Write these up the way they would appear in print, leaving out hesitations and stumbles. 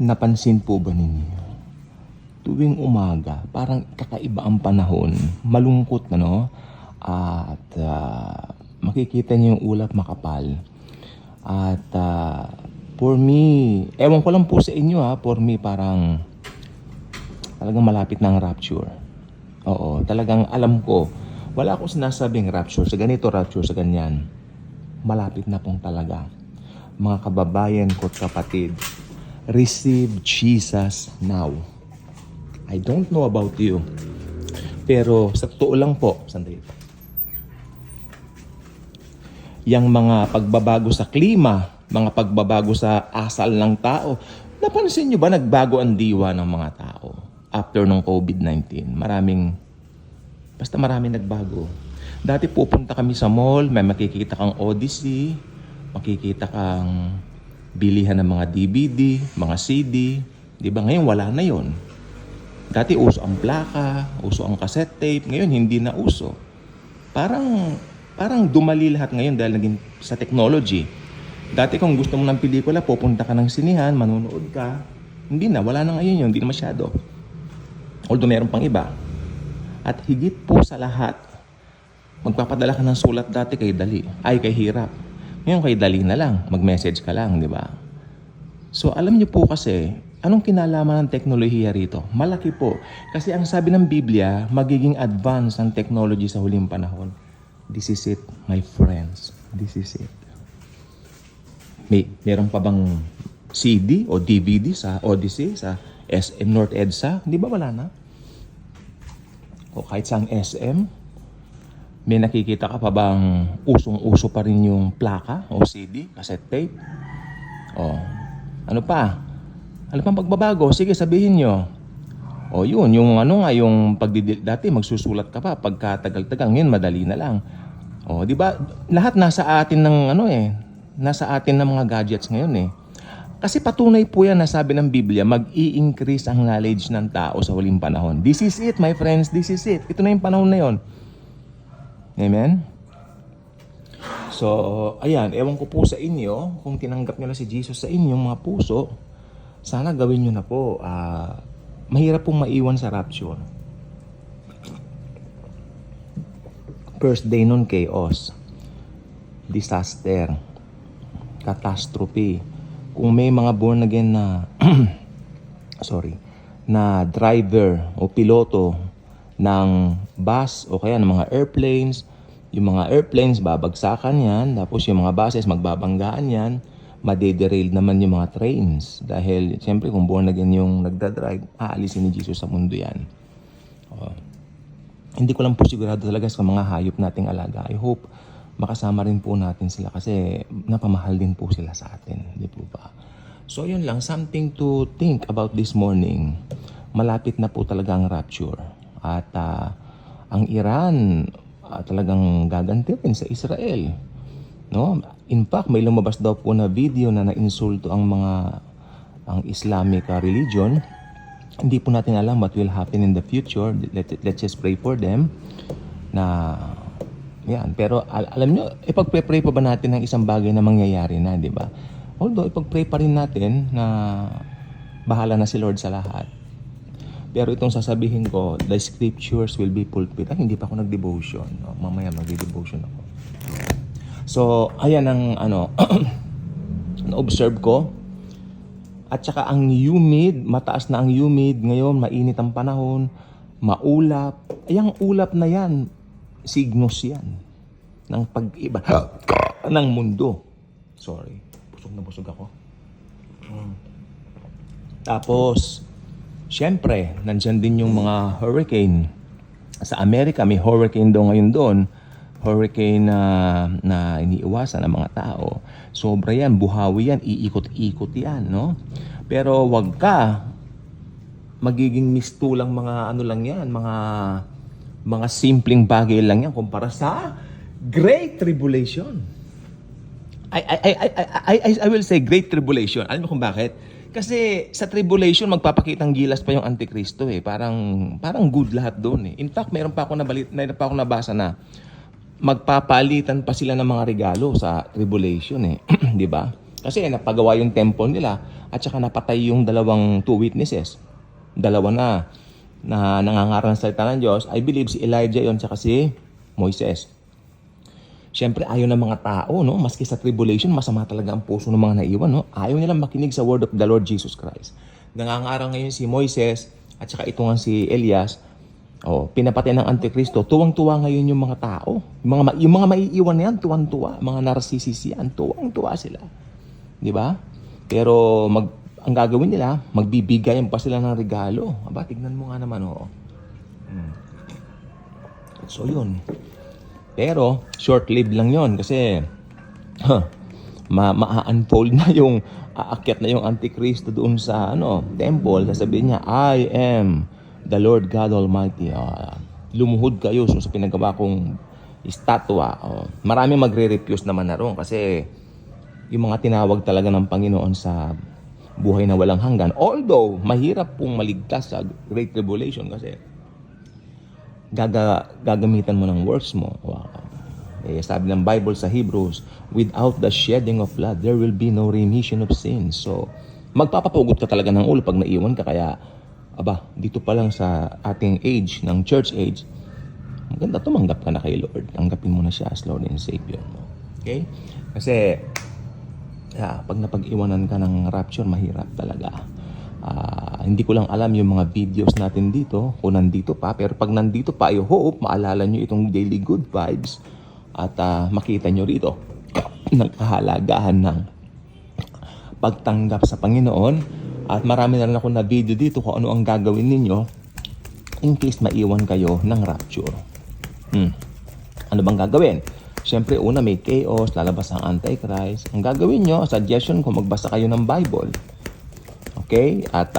Napansin po ba ninyo? Tuwing umaga, parang kakaiba ang panahon. Malungkot na, no? At makikita niyo yung ulap makapal. At for me, ewan ko lang po sa inyo for me parang talagang malapit na ang rapture. Oo, talagang alam ko. Wala akong sinasabing rapture sa ganito, rapture sa ganyan. Malapit na pong talaga. Mga kababayan ko at kapatid, receive Jesus now. I don't know about you. Pero sa totoo lang po, sandali po. Yang mga pagbabago sa klima, mga pagbabago sa asal ng tao, napansin nyo ba nagbago ang diwa ng mga tao after ng COVID-19? Maraming nagbago. Dati pupunta kami sa mall, may makikita kang Odyssey, makikita kang bilihan ng mga DVD, mga CD. Di ba ngayon wala na yon. Dati uso ang plaka, uso ang cassette tape, ngayon hindi na uso. Parang dumali lahat ngayon dahil naging sa technology. Dati kung gusto mo ng pelikula, pupunta ka ng sinihan, manonood ka. Hindi na, wala na ngayon yun, hindi na masyado. Although meron pang iba. At higit po sa lahat, magpapadala ka ng sulat dati kay hirap. Ngayon kay dali na lang, mag-message ka lang, di ba? So alam niyo po kasi, anong kinalaman ng teknolohiya rito? Malaki po. Kasi ang sabi ng Biblia, magiging advanced ang technology sa huling panahon. This is it, my friends. This is it. Meron pa bang CD o DVD sa Odyssey, sa SM North EDSA? Di ba wala na? O kahit sa SM, may nakikita ka pa bang usong-uso pa rin yung plaka o CD, cassette tape? O, ano pa? Ano pang pagbabago? Sige, sabihin nyo. O yun, yung dati magsusulat ka pa pagkatagal-tagal, ngayon madali na lang. O, di ba? Lahat nasa atin ng nasa atin ng mga gadgets ngayon Kasi patunay po yan na sabi ng Biblia, mag-i-increase ang knowledge ng tao sa huling panahon. This is it, my friends, this is it. Ito na yung panahon na yon. Amen? So, ayan, ewan ko po sa inyo, kung tinanggap nyo na si Jesus sa inyong mga puso, sana gawin nyo na po. Mahirap pong maiwan sa rapture. First day nun, chaos. Disaster. Catastrophe. Kung may mga born again na na driver o piloto ng bus o kaya ng mga airplanes, yung mga airplanes babagsakan yan, tapos yung mga buses magbabanggaan yan, madederail naman yung mga trains dahil siyempre kung born again yung nagdadrive, aalisin ni Jesus sa mundo yan. Hindi ko lang po sigurado talaga sa mga hayop nating alaga. I hope makasama rin po natin sila kasi napamahal din po sila sa atin, di po ba? So yun lang, something to think about this morning. Malapit na po talaga ang rapture. At ang Iran talagang gagantirin sa Israel. No? In fact, may lumabas daw po na video na nainsulto ang Islamic religion. Hindi po natin alam what will happen in the future. Let's just pray for them na yan. Pero alam nyo, ipag-pray pa ba natin ng isang bagay na mangyayari na, di ba? Although, ipag-pray pa rin natin na bahala na si Lord sa lahat. Pero itong sasabihin ko, the scriptures will be fulfilled. Hindi pa ako nag-devotion. No? Mamaya mag-devotion ako. So, ayan ang na-observe ko. At saka ang humid, mataas na ang humid. Ngayon, mainit ang panahon. Maulap. Ayang ulap na yan, signos yan ng pag-iba ng mundo. Sorry, busog ako. Tapos, siyempre, nandyan din yung mga hurricane. Sa Amerika, may hurricane daw ngayon doon. Hurricane na iniiwasan ng mga tao. Sobra yan, buhawi yan, iikot-ikot yan, no? Pero wag ka magiging mistulang mga yan, mga simpleng bagay lang yan kumpara sa Great Tribulation. I will say Great Tribulation. Alam mo kung bakit? Kasi sa tribulation, magpapakitang gilas pa yung Antikristo Parang good lahat doon In fact, mayroon pa ako nabasa na magpapalitan pa sila ng mga regalo sa tribulation Di ba? Kasi napagawa yung temple nila at saka napatay yung dalawang two witnesses. Dalawa na nangangaral ng salita ng Diyos. I believe si Elijah yon tsaka si Moises. Siyempre, ayaw ng mga tao, no? Maski sa tribulation, masama talaga ang puso ng mga naiwan, no? Ayaw nilang makinig sa word of the Lord Jesus Christ. Nangangaral ngayon si Moises at saka ito nga si Elias. Pinapatay ng Antikristo. Tuwang-tuwa ngayon yung mga tao. Yung mga maiiwan na yan, tuwang-tuwa. Mga narcissist yan, tuwang-tuwa sila. Di ba? Pero ang gagawin nila, magbibigayan pa sila ng regalo. Aba, tignan mo nga naman, So, yun. Pero, short-lived lang yon kasi ma-unfold na yung aakyat na yung Antikristo doon sa temple. Sasabihin niya, I am the Lord God Almighty. Lumuhod kayo sa pinagawa kong estatwa. Maraming magre-refuse naman na ron kasi yung mga tinawag talaga ng Panginoon sa buhay na walang hanggan. Although, mahirap pong maligtas sa Great Tribulation kasi gagamitan mo ng works mo. Sabi ng Bible sa Hebrews, without the shedding of blood, there will be no remission of sins. So, magpapapugot ka talaga ng ulo pag naiwan ka. Kaya, dito pa lang sa ating age, ng church age, maganda tumanggap ka na kay Lord. Tanggapin mo na siya as Lord and Savior mo. Okay? Kasi, pag napag-iwanan ka ng rapture, mahirap talaga. Hindi ko lang alam yung mga videos natin dito, kung nandito pa. Pero pag nandito pa, I hope maalala nyo itong Daily Good Vibes at makita nyo rito ng kahalagahan ng pagtanggap sa Panginoon. At marami na rin ako na video dito kung ano ang gagawin ninyo in case maiwan kayo ng rapture. Ano bang gagawin? Siyempre, una may chaos, lalabas ang Antichrist. Ang gagawin nyo, suggestion ko, magbasa kayo ng Bible. Okay? At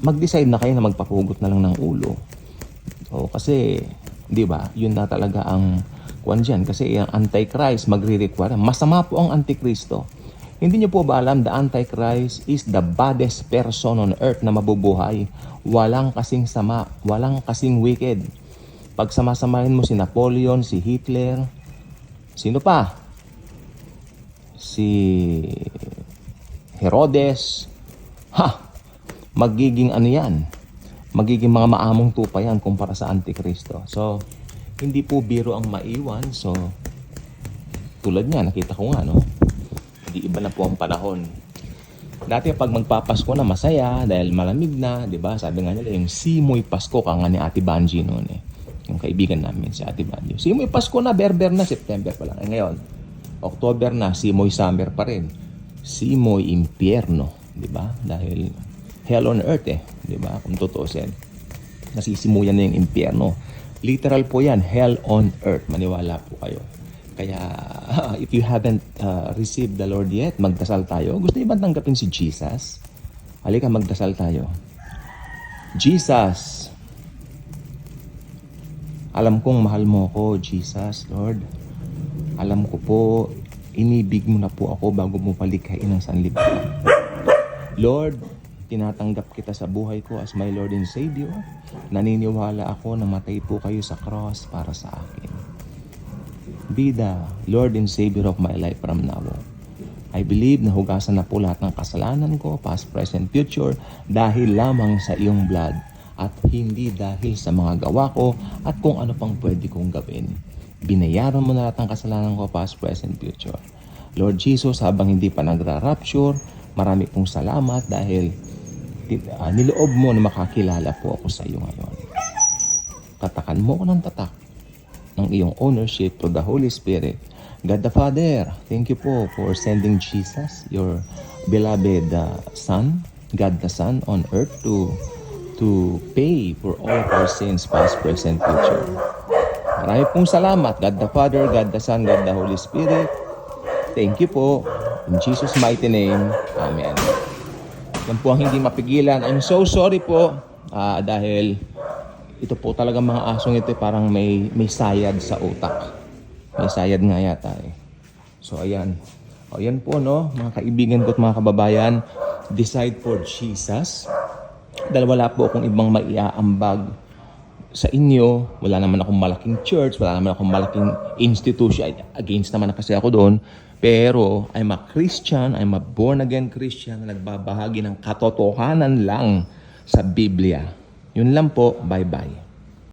mag-decide na kayo na magpapugot na lang ng ulo. Kasi, di ba, yun na talaga ang kuwan dyan. Kasi ang Antichrist magre-require. Masama po ang Antikristo. Hindi niyo po ba alam, the Antichrist is the baddest person on earth na mabubuhay. Walang kasing sama, walang kasing wicked. Pag samasamahin mo si Napoleon, si Hitler, sino pa? Si Herodes, magiging yan? Magiging mga maamong tupa yan kumpara sa Antikristo. So, hindi po biro ang maiwan. So, tulad niya, nakita ko nga, hindi iba na po ang panahon. Dati pag magpapasko na masaya dahil malamig na, di ba? Sabi nga nila, yung Simoy Pasko ka nga ni Ate Banji noon Yung kaibigan namin, si Ate Banji. Simoy Pasko na, berber na, September pa lang. Ngayon, October na, Simoy Summer pa rin. Simoy Impyerno, di ba? Dahil hell on earth di ba? Kung tutusin. Nasisimuyan na yung impyerno. Literal po yan, hell on earth. Maniwala po kayo. Kaya, if you haven't received the Lord yet, magdasal tayo. Gusto niyo ba tanggapin si Jesus? Halika, magdasal tayo. Jesus, alam kong mahal mo ako, Jesus, Lord. Alam ko po, inibig mo na po ako bago mo palikhain ang sanlibutan. Lord, tinatanggap kita sa buhay ko as my Lord and Savior. Naniniwala ako na matay po kayo sa cross para sa akin. Be the Lord and Savior of my life from now on. I believe na hugasan na po lahat ng kasalanan ko, past, present, future, dahil lamang sa iyong blood at hindi dahil sa mga gawa ko at kung ano pang pwede kong gawin. Binayaran mo na lahat ng kasalanan ko, past, present, future. Lord Jesus, habang hindi pa nagra-rapture, marami pong salamat dahil niloob mo na makakilala po ako sa iyo ngayon. Tatakan mo ko ng tatak ng iyong ownership to the Holy Spirit. God the Father, thank you po for sending Jesus, your beloved Son, God the Son on earth to pay for all of our sins, past, present, future. Marami pong salamat, God the Father, God the Son, God the Holy Spirit. Thank you po. In Jesus' mighty name, Amen. Yan po ang hindi mapigilan. I'm so sorry po dahil ito po talagang mga asong ito parang may sayad sa utak. May sayad nga yata So ayan. Ayan po mga kaibigan ko at mga kababayan, decide for Jesus. Dahil wala po akong ibang maiaambag sa inyo. Wala naman akong malaking church, wala naman akong malaking institution. Against naman na kasi ako doon. Pero I'm a Christian, I'm a born-again Christian na nagbabahagi ng katotohanan lang sa Biblia. Yun lang po, bye-bye.